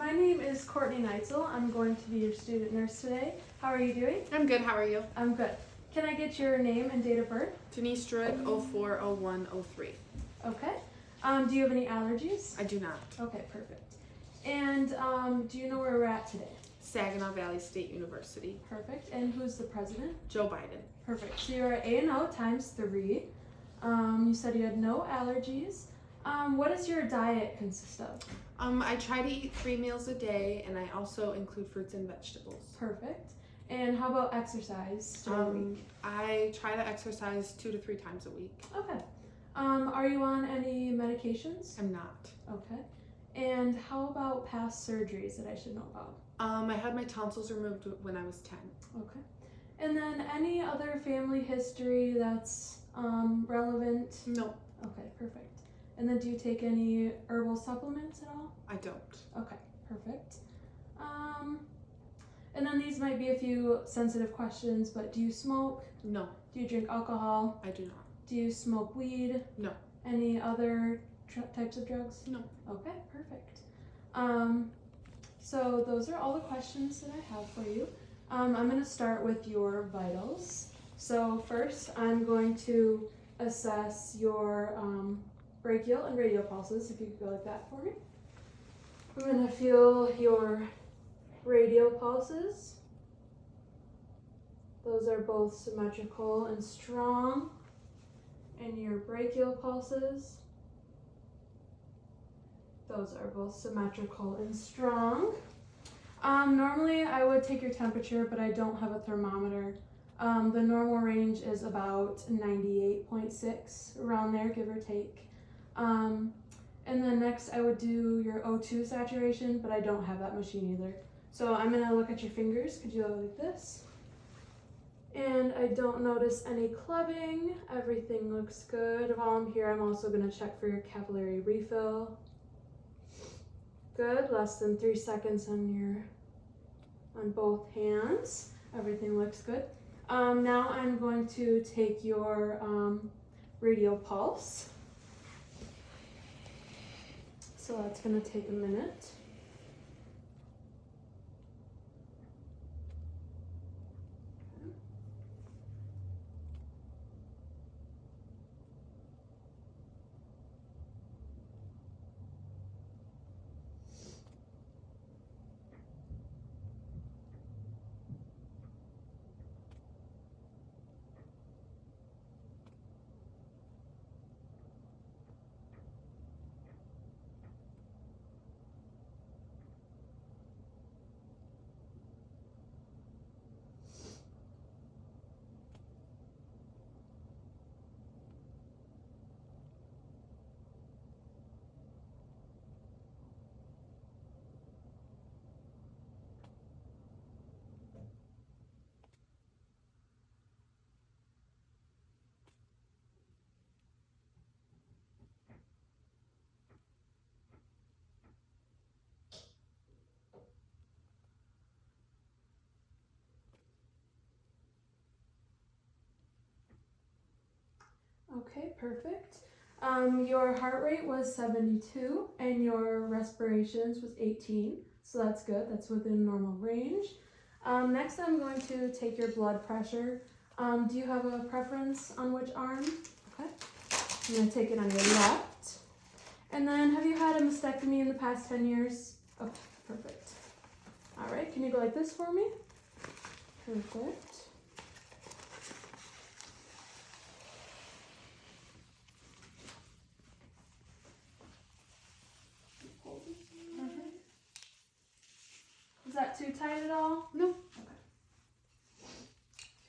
My name is Courtney Neitzel. I'm going to be your student nurse today. How are you doing? I'm good. How are you? I'm good. Can I get your name and date of birth? Denise Drake, 040103. Okay. Do you have any allergies? I do not. Okay, perfect. And do you know where we're at today? Saginaw Valley State University. Perfect. And who's the president? Joe Biden. Perfect. So you're at A&O times 3. You said you had no allergies. What does your diet consist of? I try to eat 3 meals a day, and I also include fruits and vegetables. Perfect. And how about exercise during the week? I try to exercise 2 to 3 times a week. Okay. Are you on any medications? I'm not. Okay. And how about past surgeries that I should know about? I had my tonsils removed when I was 10. Okay. And then any other family history that's relevant? No, Okay, perfect. And then do you take any herbal supplements at all? I don't. Okay, perfect. And then these might be a few sensitive questions, but do you smoke? No, Do you drink alcohol? I do not. Do you smoke weed? No. Any other types of drugs? No. Okay, perfect. So those are all the questions that I have for you. I'm going to start with your vitals. So first, I'm going to assess your brachial and radial pulses, if you could go like that for me. I'm going to feel your radial pulses. Those are both symmetrical and strong. And your brachial pulses, those are both symmetrical and strong. Normally I would take your temperature, but I don't have a thermometer. The normal range is about 98.6, around there, give or take. And then next I would do your O2 saturation, but I don't have that machine either. So I'm gonna look at your fingers. Could you go like this? And I don't notice any clubbing. Everything looks good. While I'm here, I'm also gonna check for your capillary refill. Good, less than 3 seconds on both hands. Everything looks good. Now I'm going to take your radial pulse. So that's gonna take a minute. Okay, perfect. Your heart rate was 72 and your respirations was 18, so that's good. That's within normal range. Next, I'm going to take your blood pressure. Do you have a preference on which arm? Okay. I'm going to take it on your left. And then, have you had a mastectomy in the past 10 years? Okay, perfect. All right, can you go like this for me? Perfect. Is that too tight at all? No. Okay.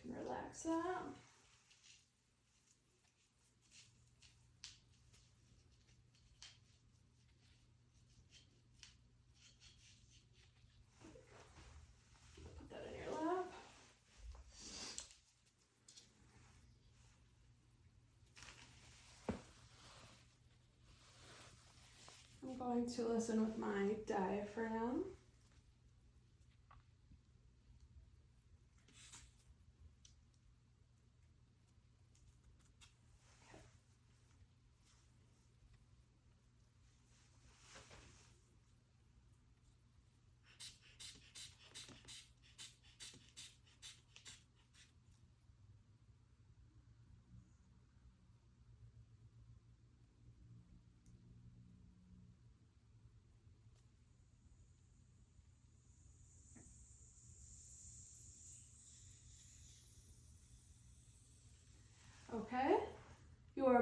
You can relax that. Put that in your lap. I'm going to listen with my diaphragm.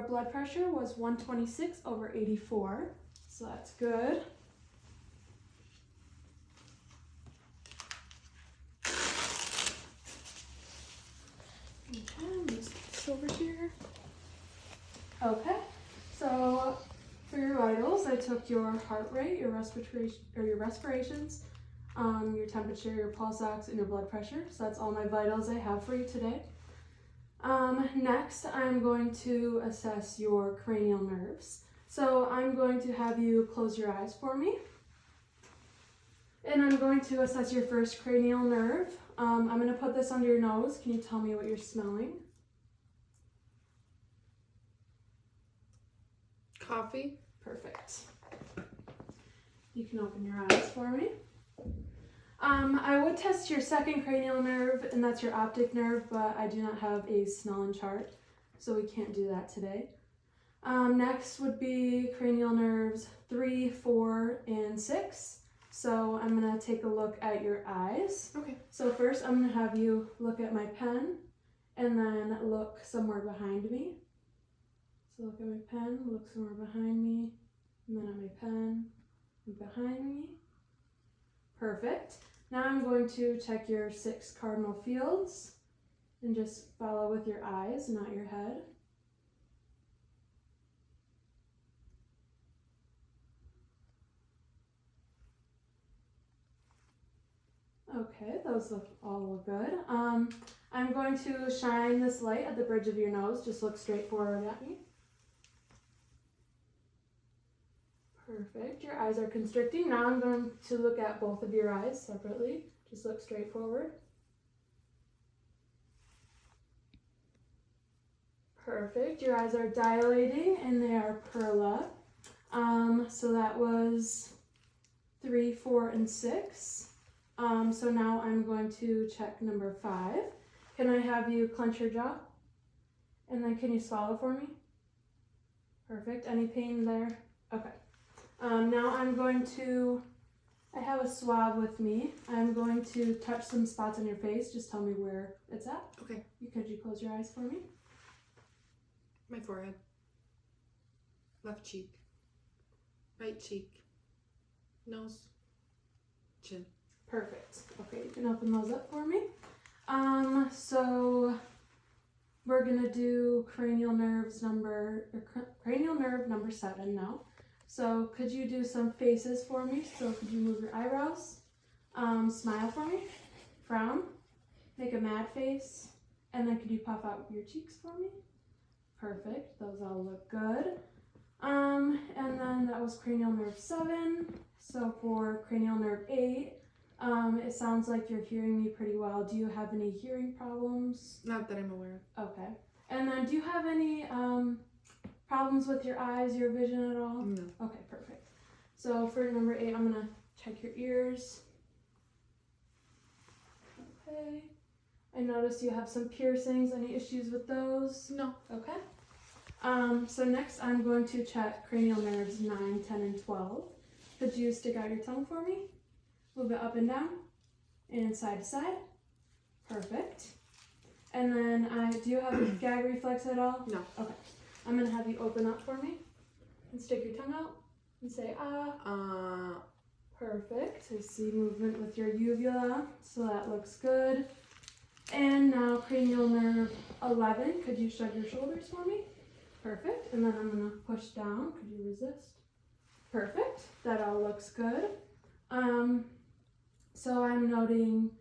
blood pressure was 126/84, so that's good. Okay, just put this over here. Okay, so for your vitals, I took your heart rate, your respirations, your temperature, your pulse ox, and your blood pressure. So that's all my vitals I have for you today. Next, I'm going to assess your cranial nerves. So I'm going to have you close your eyes for me. And I'm going to assess your first cranial nerve. I'm going to put this under your nose. Can you tell me what you're smelling? Coffee. Perfect. You can open your eyes for me. I would test your second cranial nerve, and that's your optic nerve, but I do not have a Snellen chart, so we can't do that today. Next would be cranial nerves 3, 4, and 6. So I'm going to take a look at your eyes. Okay. So first I'm going to have you look at my pen, and then look somewhere behind me. So look at my pen, look somewhere behind me, and then at my pen, and behind me. Perfect. Now I'm going to check your 6 cardinal fields, and just follow with your eyes, not your head. Okay, those all look good. I'm going to shine this light at the bridge of your nose. Just look straight forward at me. Perfect. Your eyes are constricting. Now I'm going to look at both of your eyes separately. Just look straight forward. Perfect. Your eyes are dilating and they are perla. So that was 3, 4, and 6. So now I'm going to check number 5. Can I have you clench your jaw? And then can you swallow for me? Perfect. Any pain there? Okay. Now I have a swab with me. I'm going to touch some spots on your face. Just tell me where it's at. Okay. Could you close your eyes for me? My forehead. Left cheek. Right cheek. Nose. Chin. Perfect. Okay, you can open those up for me. So we're gonna do cranial nerve number 7 now. So could you do some faces for me? So could you move your eyebrows? Smile for me. Frown. Make a mad face. And then could you puff out your cheeks for me? Perfect. Those all look good. And then that was cranial nerve 7. So for cranial nerve 8, it sounds like you're hearing me pretty well. Do you have any hearing problems? Not that I'm aware of. Okay. And then do you have any problems with your eyes, your vision at all? No. Okay, perfect. So for number 8, I'm going to check your ears. Okay. I noticed you have some piercings. Any issues with those? No. Okay. So next I'm going to check cranial nerves 9, 10, and 12. Could you stick out your tongue for me? Move it up and down and side to side. Perfect. And then do you have a gag reflex at all? No. Okay. I'm going to have you open up for me and stick your tongue out and say ah. Perfect. I see movement with your uvula, so that looks good. And now cranial nerve 11. Could you shrug your shoulders for me? Perfect. And then I'm going to push down. Could you resist? Perfect. That all looks good. So I'm noting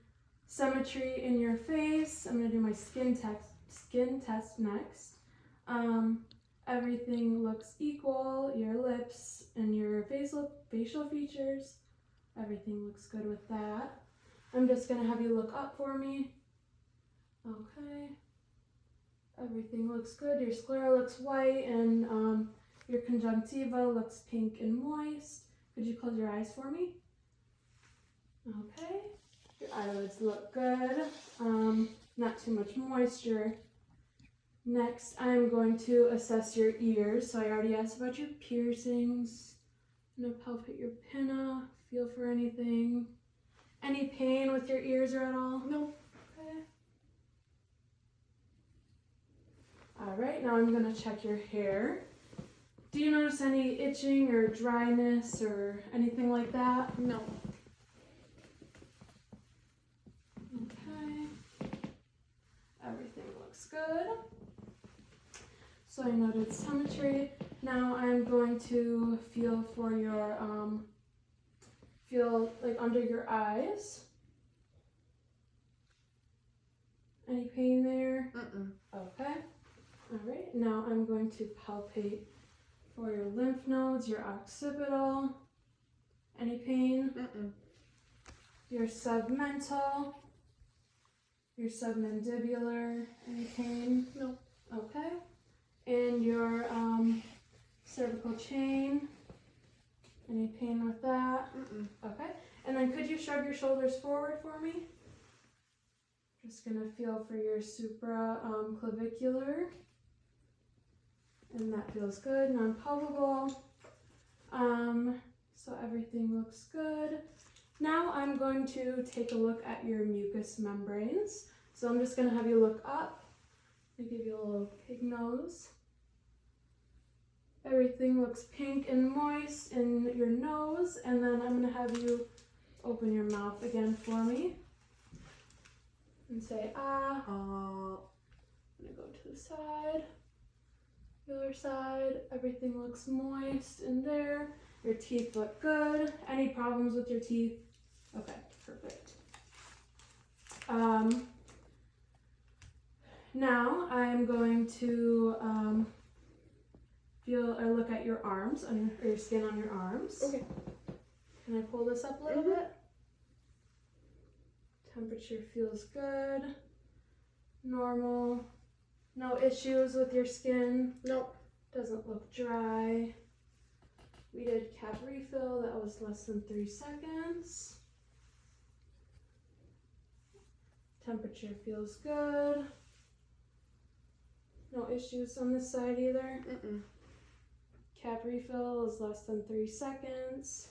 symmetry in your face. I'm going to do my skin test next. Everything looks equal. Your lips and your facial features. Everything looks good with that. I'm just going to have you look up for me. Okay. Everything looks good. Your sclera looks white and your conjunctiva looks pink and moist. Could you close your eyes for me? Okay. Your eyelids look good. Not too much moisture. Next, I'm going to assess your ears. So I already asked about your piercings. I'm going to palpate your pinna, feel for anything. Any pain with your ears or at all? No. Okay. All right, now I'm gonna check your hair. Do you notice any itching or dryness or anything like that? No. Okay. Everything looks good. So I noted symmetry. Now I'm going to feel for your, feel like under your eyes. Any pain there? Mm-mm. Okay. All right. Now I'm going to palpate for your lymph nodes, your occipital. Any pain? Mm-mm. Your submental. Your submandibular. Any pain? No. Okay. And your cervical chain. Any pain with that? Mm-mm. Okay. And then could you shrug your shoulders forward for me? Just gonna feel for your supraclavicular. And that feels good, non-palpable. So everything looks good. Now I'm going to take a look at your mucous membranes. So I'm just gonna have you look up. I give you a little pig nose. Everything looks pink and moist in your nose, and then I'm gonna have you open your mouth again for me and say ah. I'm gonna go to the side, the other side. Everything looks moist in there. Your teeth look good. Any problems with your teeth? Okay, perfect. Now I'm going to feel or look at your arms, or your skin on your arms. Okay. Can I pull this up a little bit? Temperature feels good. Normal. No issues with your skin. Nope. Doesn't look dry. We did cap refill. That was less than 3 seconds. Temperature feels good. No issues on this side either. Mm-mm. Cap refill is less than 3 seconds.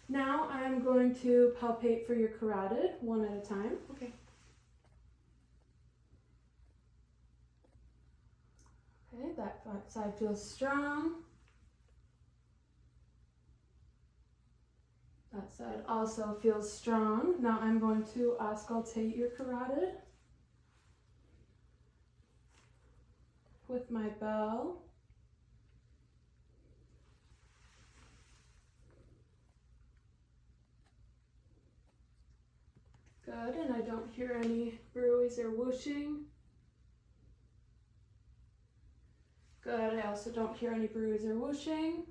Now I'm going to palpate for your carotid, one at a time. Okay. Okay, that side feels strong. That side also feels strong. Now I'm going to auscultate your carotid with my bell. Good, and I don't hear any bruise or whooshing. Good, I also don't hear any bruise or whooshing.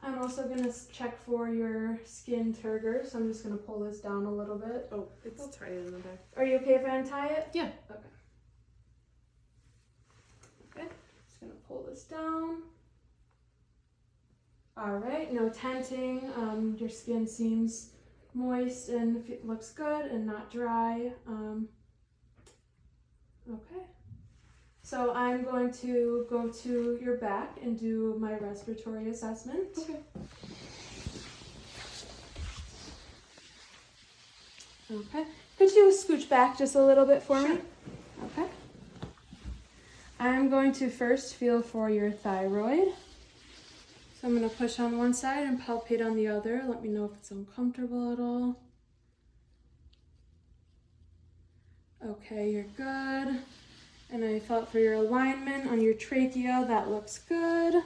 I'm also going to check for your skin turgor, so I'm just going to pull this down a little bit. Oh, it's tight in the back. Are you okay if I untie it? Yeah. Okay. Okay, just going to pull this down. All right, no tenting. Your skin seems moist and looks good and not dry. Okay. So I'm going to go to your back and do my respiratory assessment. Okay. Okay. Could you scooch back just a little bit for me? Okay. I'm going to first feel for your thyroid. So I'm going to push on one side and palpate on the other. Let me know if it's uncomfortable at all. Okay, you're good. And I felt for your alignment on your trachea. That looks good.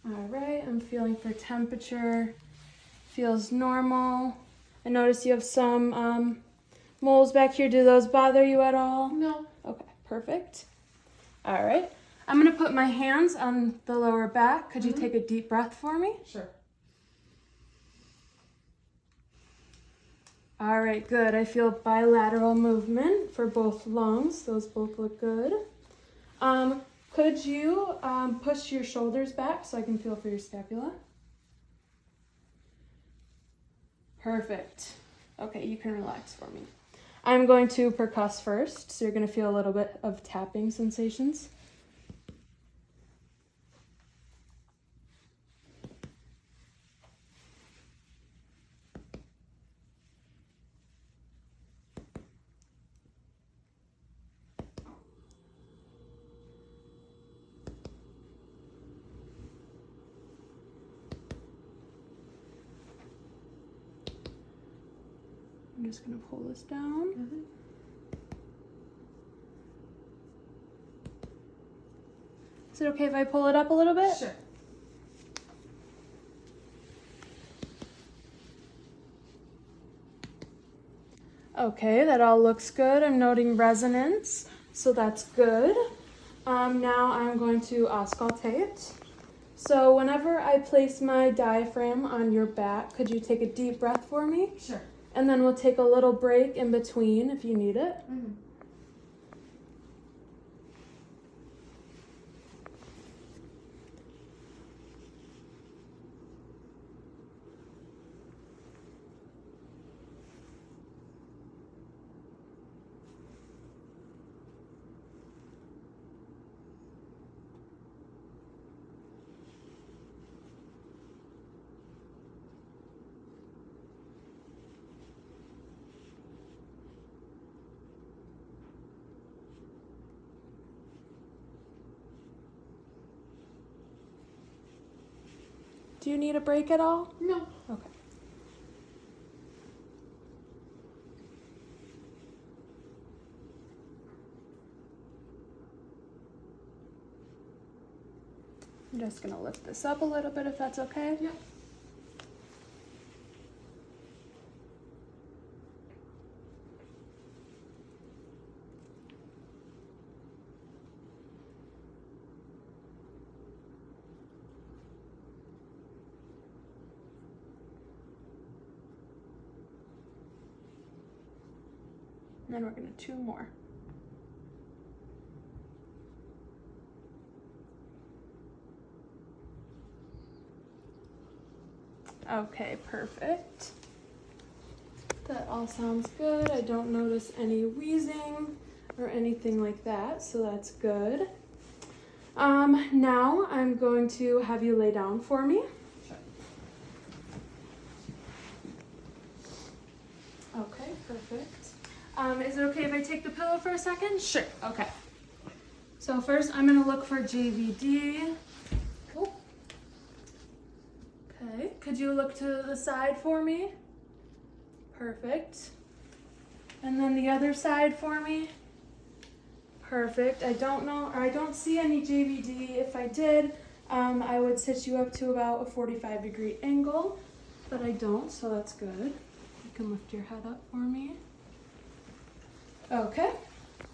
All right, I'm feeling for temperature. Feels normal. I notice you have some moles back here. Do those bother you at all? No. Okay, perfect. All right. I'm going to put my hands on the lower back. Could you take a deep breath for me? Sure. All right, good. I feel bilateral movement for both lungs. Those both look good. Could you push your shoulders back so I can feel for your scapula? Perfect. Okay, you can relax for me. I'm going to percuss first, so you're going to feel a little bit of tapping sensations. I'm just gonna pull this down. Mm-hmm. Is it okay if I pull it up a little bit? Sure. Okay, that all looks good. I'm noting resonance, so that's good. Now I'm going to auscultate. So whenever I place my diaphragm on your back, could you take a deep breath for me? Sure. And then we'll take a little break in between if you need it. Mm-hmm. Do you need a break at all? No. Okay. I'm just gonna lift this up a little bit if that's okay. Yep. And then we're gonna 2 more. Okay, perfect. That all sounds good. I don't notice any wheezing or anything like that, so that's good. Now I'm going to have you lay down for me. Sure. Okay, perfect. Is it okay if I take the pillow for a second? Sure. Okay. So first I'm gonna look for JVD. Cool. Okay, could you look to the side for me? Perfect. And then the other side for me. Perfect. I don't see any JVD. If I did, I would sit you up to about a 45-degree angle, but I don't, so that's good. You can lift your head up for me. Okay.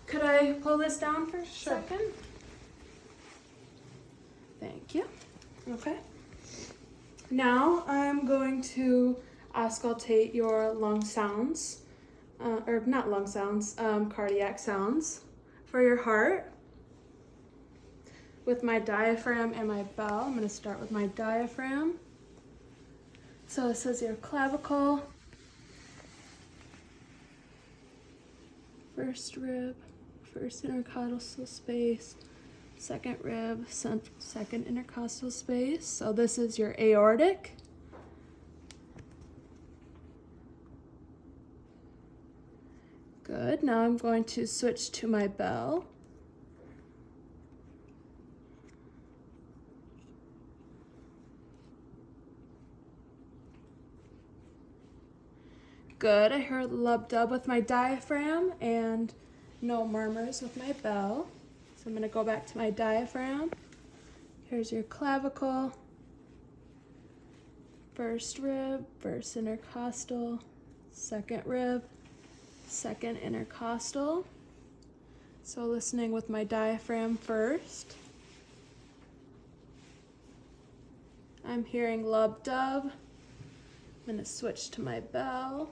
Could I pull this down for a second? Thank you. Okay. Now I'm going to auscultate your lung sounds, or not lung sounds, cardiac sounds for your heart with my diaphragm and my bell. I'm going to start with my diaphragm. So this is your clavicle, first rib, first intercostal space, second rib, second intercostal space. So this is your aortic. Good. Now I'm going to switch to my bell. Good. I heard lub dub with my diaphragm and no murmurs with my bell. So I'm going to go back to my diaphragm. Here's your clavicle, first rib, first intercostal, second rib, second intercostal. So listening with my diaphragm first. I'm hearing lub dub. I'm going to switch to my bell.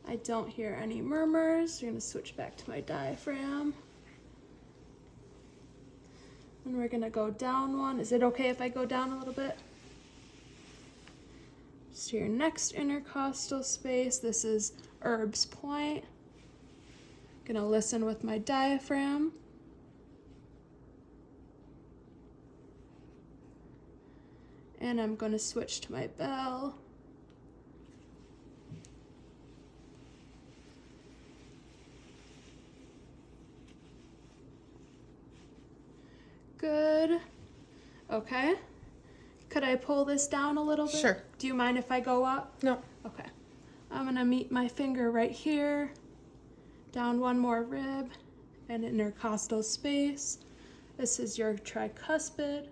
I don't hear any murmurs. We're going to switch back to my diaphragm. And we're going to go down one. Is it okay if I go down a little bit? Just your next intercostal space. This is Erb's point. Going to listen with my diaphragm. And I'm going to switch to my bell. Good. Okay. Could I pull this down a little bit? Sure. Do you mind if I go up? No. Okay. I'm gonna meet my finger right here, down one more rib, and intercostal space. This is your tricuspid.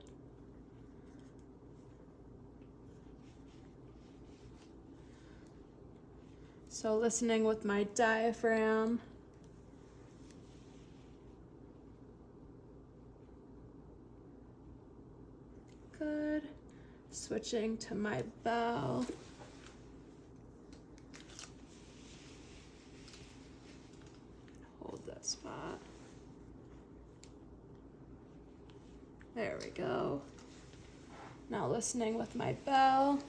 So listening with my diaphragm. Good. Switching to my bell. Hold that spot. There we go. Now listening with my bell.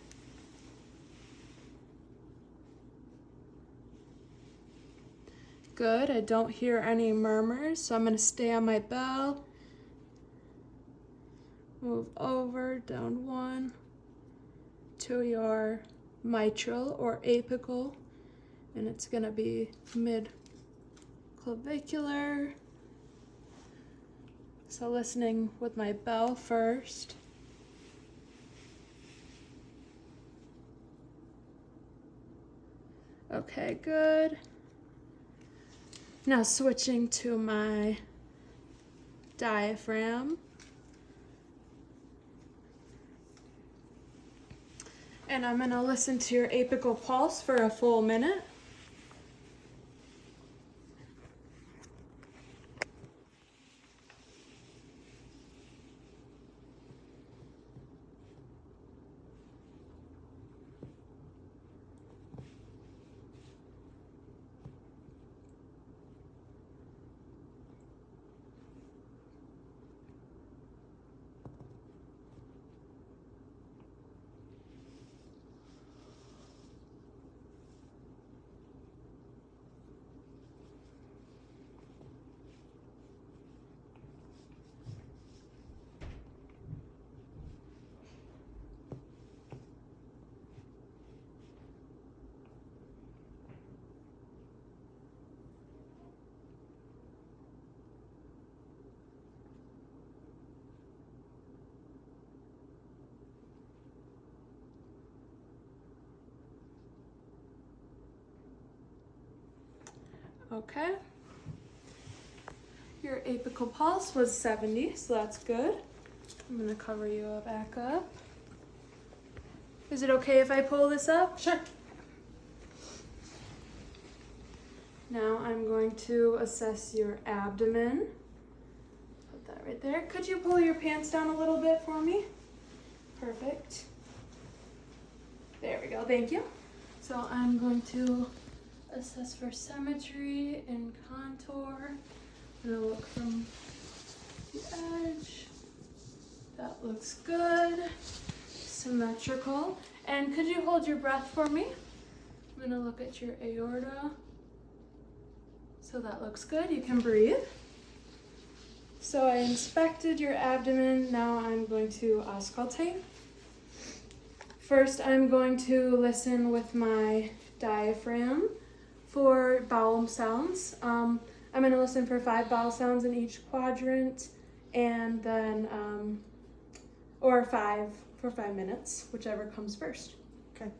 Good, I don't hear any murmurs, so I'm going to stay on my bell. Move over, down one, to your mitral or apical, and it's going to be mid-clavicular. So listening with my bell first. Okay, good. Now switching to my diaphragm. And I'm gonna listen to your apical pulse for a full minute. Okay. Your apical pulse was 70, so that's good. I'm gonna cover you back up. Is it okay if I pull this up? Sure. Now I'm going to assess your abdomen. Put that right there. Could you pull your pants down a little bit for me? Perfect. There we go, thank you. So I'm going to assess for symmetry and contour. I'm gonna look from the edge. That looks good. Symmetrical. And could you hold your breath for me? I'm gonna look at your aorta. So that looks good, you can breathe. So I inspected your abdomen, now I'm going to auscultate. First, I'm going to listen with my diaphragm for bowel sounds. I'm going to listen for 5 bowel sounds in each quadrant, and then, or 5 for 5 minutes, whichever comes first. Okay.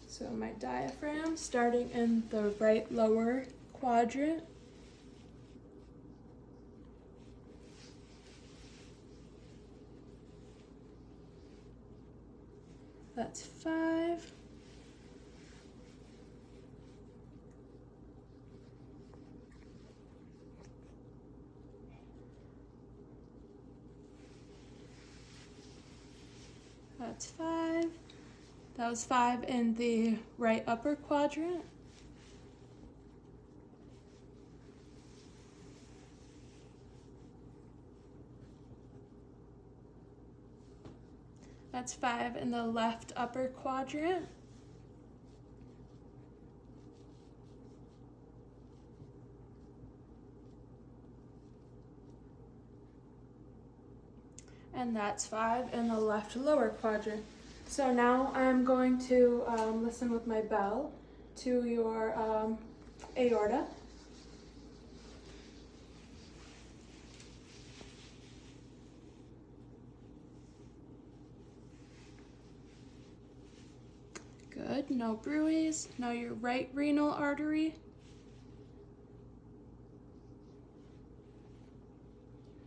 So my diaphragm, starting in the right lower quadrant. That's 5. That's 5. That was 5 in the right upper quadrant. That's 5 in the left upper quadrant. And that's 5 in the left lower quadrant. So now I'm going to listen with my bell to your aorta. no bruise. Now your right renal artery.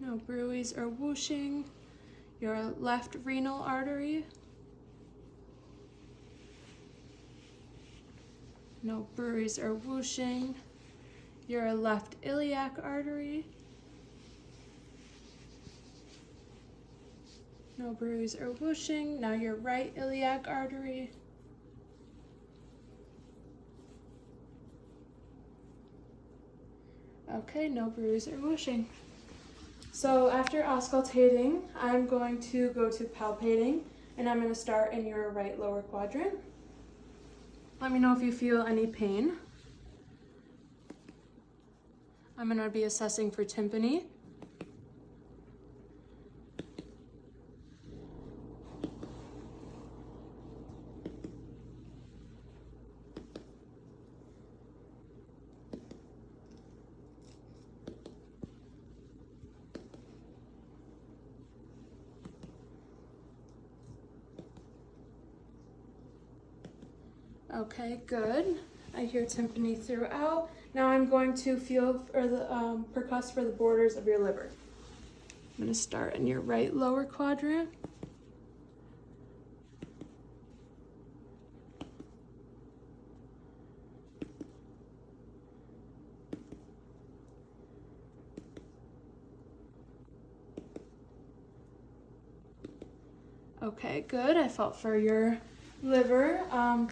No bruise or whooshing. Your left renal artery. No bruise or whooshing. Your left iliac artery. No bruise or whooshing. Now your right iliac artery. Okay, no bruise or whooshing. So after auscultating, I'm going to go to palpating, and I'm going to start in your right lower quadrant. Let me know if you feel any pain. I'm going to be assessing for tympany. Okay, good. I hear tympany throughout. Now I'm going to feel or the percuss for the borders of your liver. I'm going to start in your right lower quadrant. Okay, good. I felt for your liver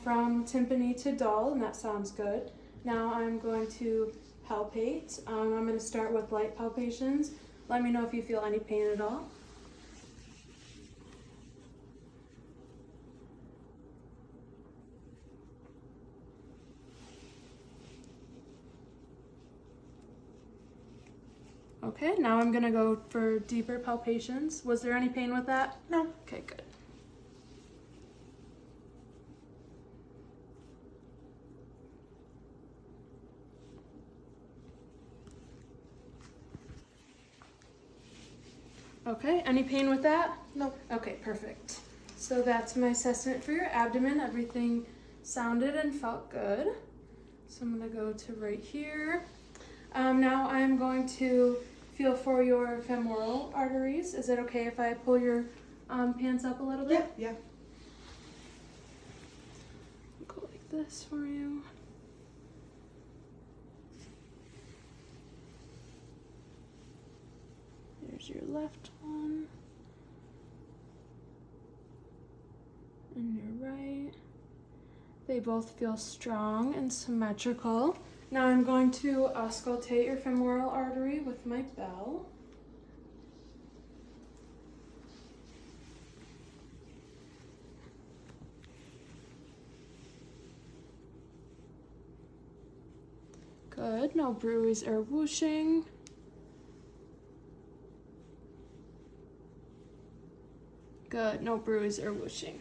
from tympany to dull, and that sounds good. Now I'm going to palpate. I'm going to start with light palpations. Let me know if you feel any pain at all. Okay, now I'm going to go for deeper palpations. Was there any pain with that? No. Okay, good. Okay, any pain with that? No. Okay, perfect. So that's my assessment for your abdomen. Everything sounded and felt good. So I'm gonna go to right here. Now I'm going to feel for your femoral arteries. Is it okay if I pull your pants up a little bit? Yeah. Go like this for you. There's your left one. And your right. They both feel strong and symmetrical. Now I'm going to auscultate your femoral artery with my bell. Good, no bruise or whooshing. Good, no bruise or whooshing.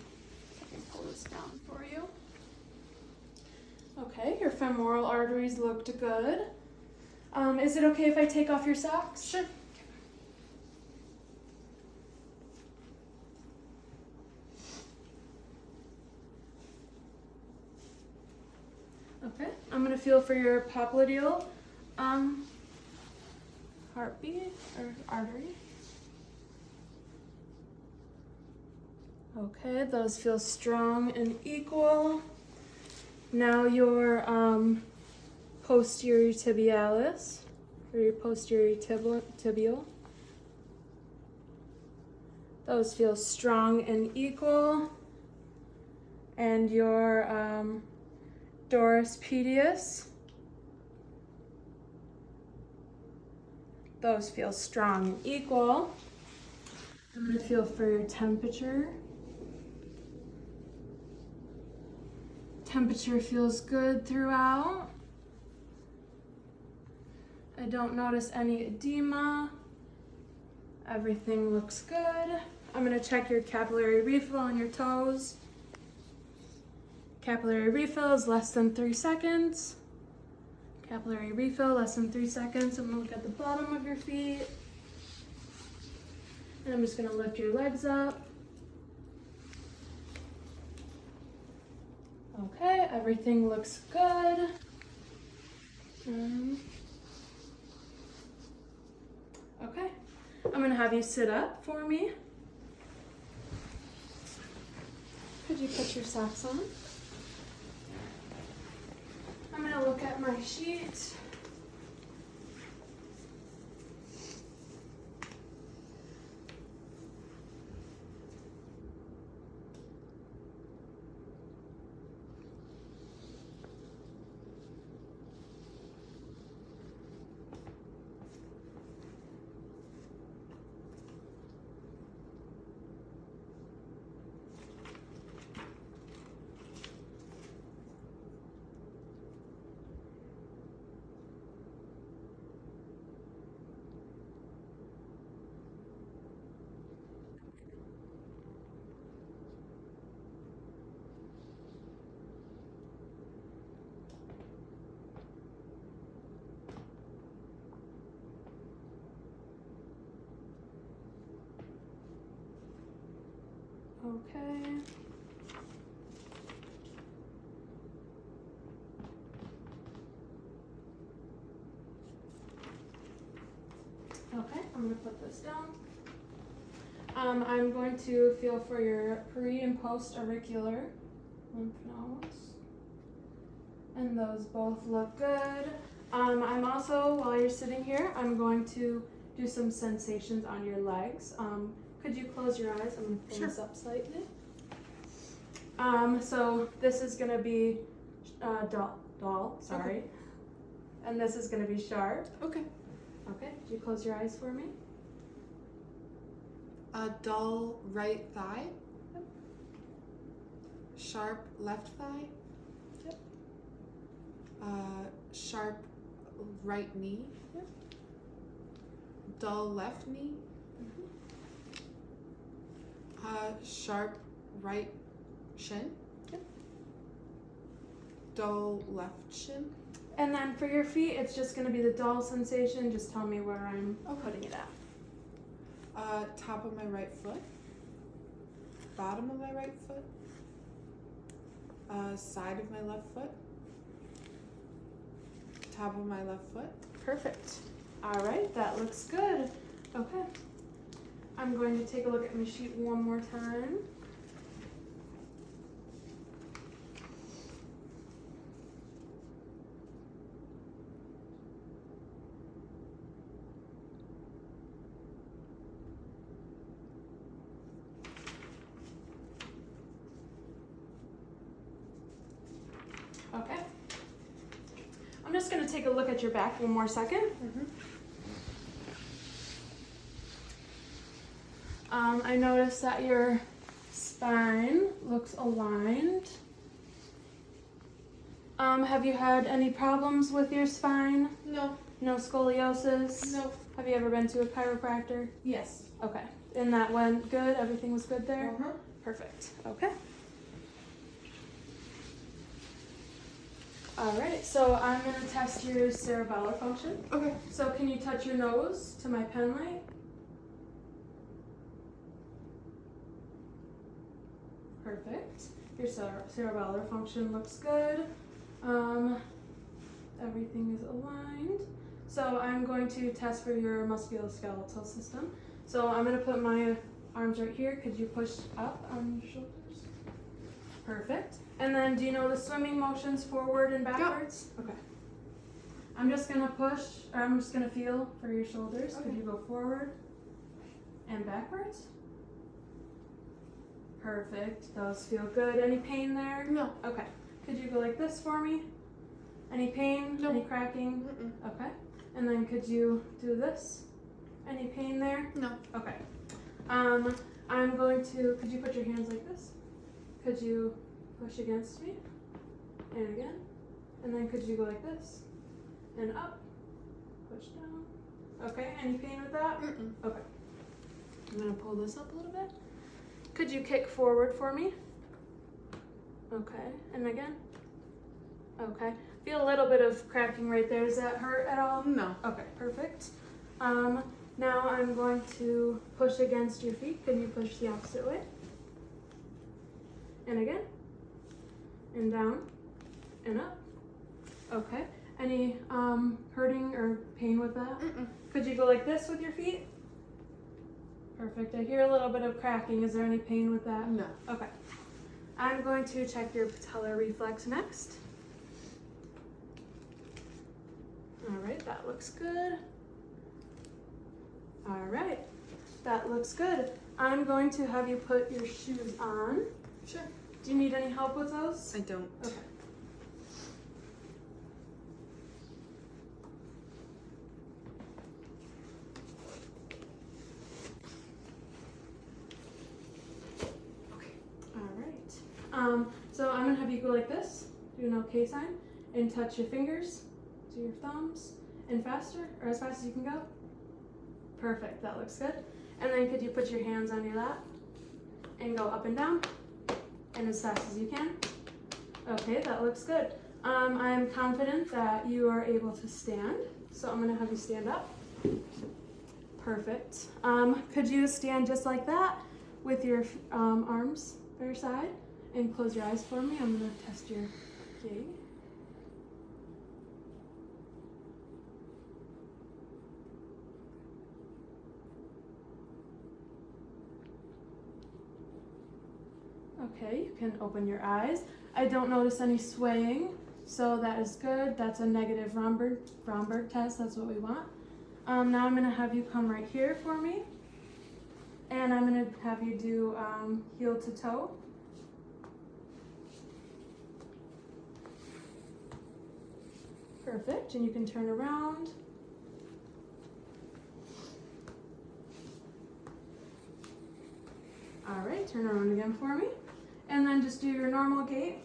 I can pull this down for you. Okay, your femoral arteries looked good. Is it okay if I take off your socks? Sure. Okay, I'm gonna feel for your popliteal heartbeat or artery. Okay, those feel strong and equal. Now your posterior tibialis, or your posterior tibial. Those feel strong and equal. And your dorus pediis. Those feel strong and equal. I'm going to feel for your temperature. Temperature feels good throughout. I don't notice any edema. Everything looks good. I'm going to check your capillary refill on your toes. Capillary refill is less than 3 seconds. Capillary refill, less than 3 seconds. I'm going to look at the bottom of your feet. And I'm just going to lift your legs up. Okay. everything looks good. Okay, I'm gonna have you sit up for me. Could you put your socks on? I'm gonna look at my sheet. Okay. Okay, I'm gonna put this down. I'm going to feel for your pre and post auricular lymph nodes. And those both look good. I'm also, while you're sitting here, I'm going to do some sensations on your legs. Could you close your eyes? I'm gonna pull this up slightly. So this is gonna be dull, sorry. Okay. And this is gonna be sharp. Okay. Okay, could you close your eyes for me? Dull right thigh. Yep. Sharp left thigh. Yep. Sharp right knee. Yep. Dull left knee. Sharp right shin. Yep. Dull left shin. And then for your feet, it's just gonna be the dull sensation. Just tell me where I'm putting it at. Top of my right foot. Bottom of my right foot. Side of my left foot. Top of my left foot. Perfect. All right, that looks good. Okay. I'm going to take a look at my sheet one more time. Okay. I'm just going to take a look at your back one more second. I noticed that your spine looks aligned. Have you had any problems with your spine? No. No scoliosis? No. Have you ever been to a chiropractor? Yes. Okay. And that went good? Everything was good there? Uh-huh. Perfect. Okay. All right, so I'm going to test your cerebellar function. Okay. So can you touch your nose to my pen light? Perfect. Your cerebellar function looks good. Everything is aligned. So I'm going to test for your musculoskeletal system. So I'm going to put my arms right here. Could you push up on your shoulders? Perfect. And then do you know the swimming motions forward and backwards? Yep. Okay. I'm just going to push, or I'm just going to feel for your shoulders. Okay. Could you go forward and backwards? Perfect. Those feel good. Any pain there? No. Okay. Could you go like this for me? Any pain? No. Any cracking? Mm-mm. Okay. And then could you do this? Any pain there? No. Okay. I'm going to, could you put your hands like this? Could you push against me? And again. And then could you go like this? And up. Push down. Okay. Any pain with that? Mm-mm. Okay. I'm going to pull this up a little bit. Could you kick forward for me? Okay. And again? Okay. Feel a little bit of cracking right there. Does that hurt at all? No. Okay, perfect. Now I'm going to push against your feet. Can you push the opposite way? And again. And down. and up. Okay. Any hurting or pain with that? Mm-mm. Could you go like this with your feet? Perfect. I hear a little bit of cracking. Is there any pain with that? No. Okay. I'm going to check your patellar reflex next. All right, that looks good. All right, that looks good. I'm going to have you put your shoes on. Sure. Do you need any help with those? I don't. Okay. All right. So I'm gonna have you go like this, do an okay sign, and touch your fingers to your thumbs, and faster, or as fast as you can go. Perfect, that looks good. And then could you put your hands on your lap and go up and down, and as fast as you can. Okay, that looks good. I'm confident that you are able to stand, so I'm gonna have you stand up. Perfect. Could you stand just like that with your arms by your side and close your eyes for me? I'm gonna test your gait. Okay, you can open your eyes. I don't notice any swaying, so that is good. That's a negative Romberg test. That's what we want. Now I'm going to have you come right here for me, and I'm going to have you do heel to toe. Perfect, and you can turn around. All right, turn around again for me. And then just do your normal gait.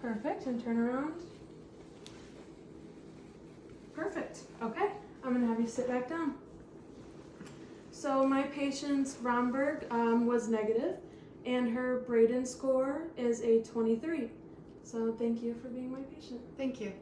Perfect, and turn around. Perfect, okay. I'm gonna have you sit back down. So my patient's Romberg was negative, and her Braden score is a 23. So thank you for being my patient. Thank you.